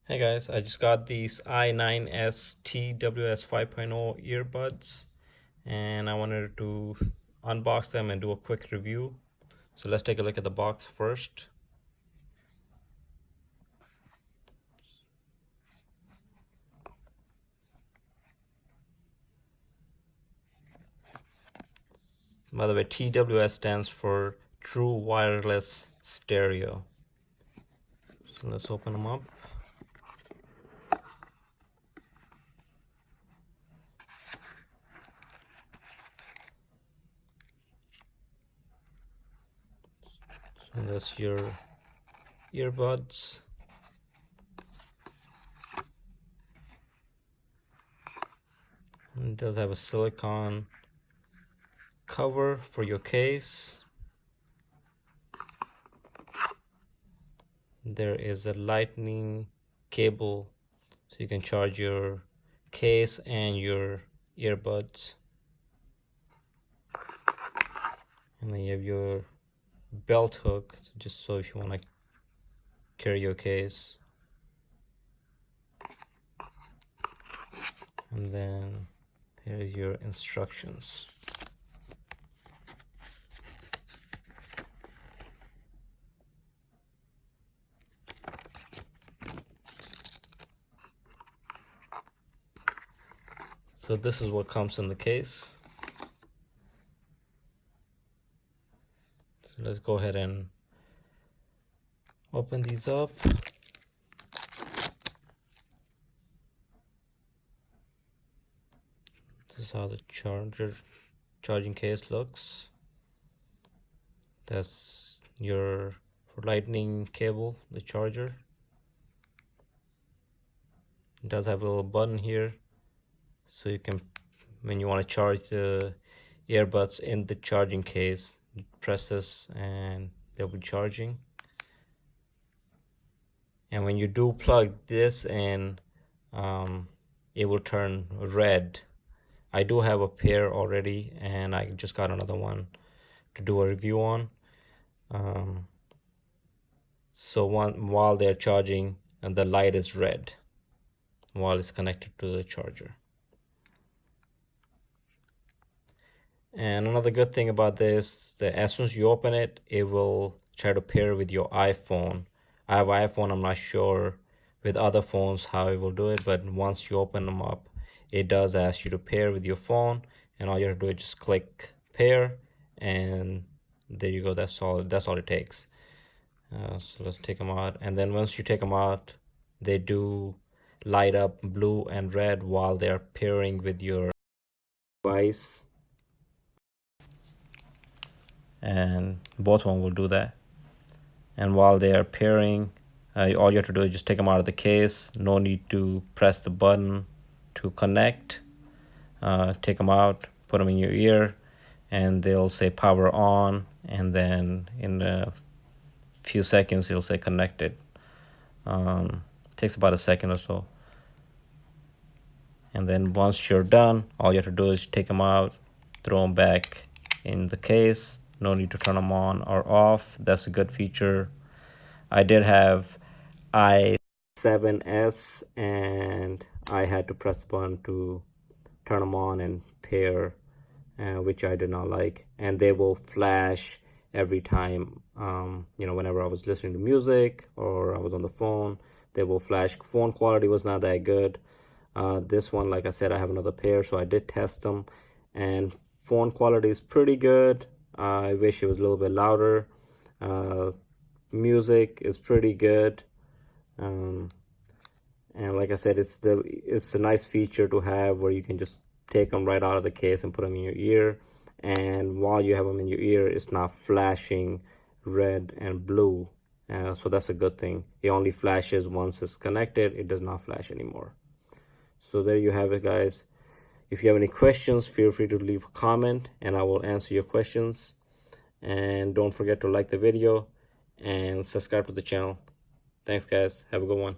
Hey guys, I just got these i9S-TWS 5.0 earbuds and I wanted to unbox them and do a quick review. So let's take a look at the box first. By the way, TWS stands for True Wireless Stereo. So let's open them up. So that's your earbuds. It does have a silicone cover for your case. There is a lightning cable so you can charge your case and your earbuds. And then you have your belt hook, just so if you want to carry your case. And then here's your instructions. So this is what comes in the case. So let's go ahead and open these up. This is how the charging case looks. That's your lightning cable, the charger. It does have a little button here, so you can, when you want to charge the earbuds in the charging case, you press this and they'll be charging. And when you do plug this in, it will turn red. I do have a pair already and I just got another one to do a review on. So while they're charging, and the light is red while it's connected to the charger. And another good thing about this, that as soon as you open it, it will try to pair with your iPhone. I have iPhone, I'm not sure with other phones how it will do it, but once you open them up, it does ask you to pair with your phone, and all you have to do is just click pair, and there you go. That's all it takes. So let's take them out, and then once you take them out, they do light up blue and red while they're pairing with your device, and both one will do that. And while they are pairing, all you have to do is just take them out of the case. No need to press the button to connect. Take them out, put them in your ear, and they'll say power on, and then in a few seconds it'll say connected. Takes about a second or so. And then once you're done, all you have to do is take them out, throw them back in the case. No need to turn them on or off. That's a good feature. I did have i7S and I had to press the button to turn them on and pair, which I did not like. And they will flash every time, whenever I was listening to music or I was on the phone, they will flash. Phone quality was not that good. This one, like I said, I have another pair, so I did test them, and phone quality is pretty good. I wish it was a little bit louder. Music is pretty good, and like I said, it's a nice feature to have where you can just take them right out of the case and put them in your ear, and while you have them in your ear, it's not flashing red and blue. So that's a good thing. It only flashes once it's connected. It does not flash anymore. So there you have it, guys. If you have any questions, feel free to leave a comment and I will answer your questions. And don't forget to like the video and subscribe to the channel. Thanks, guys. Have a good one.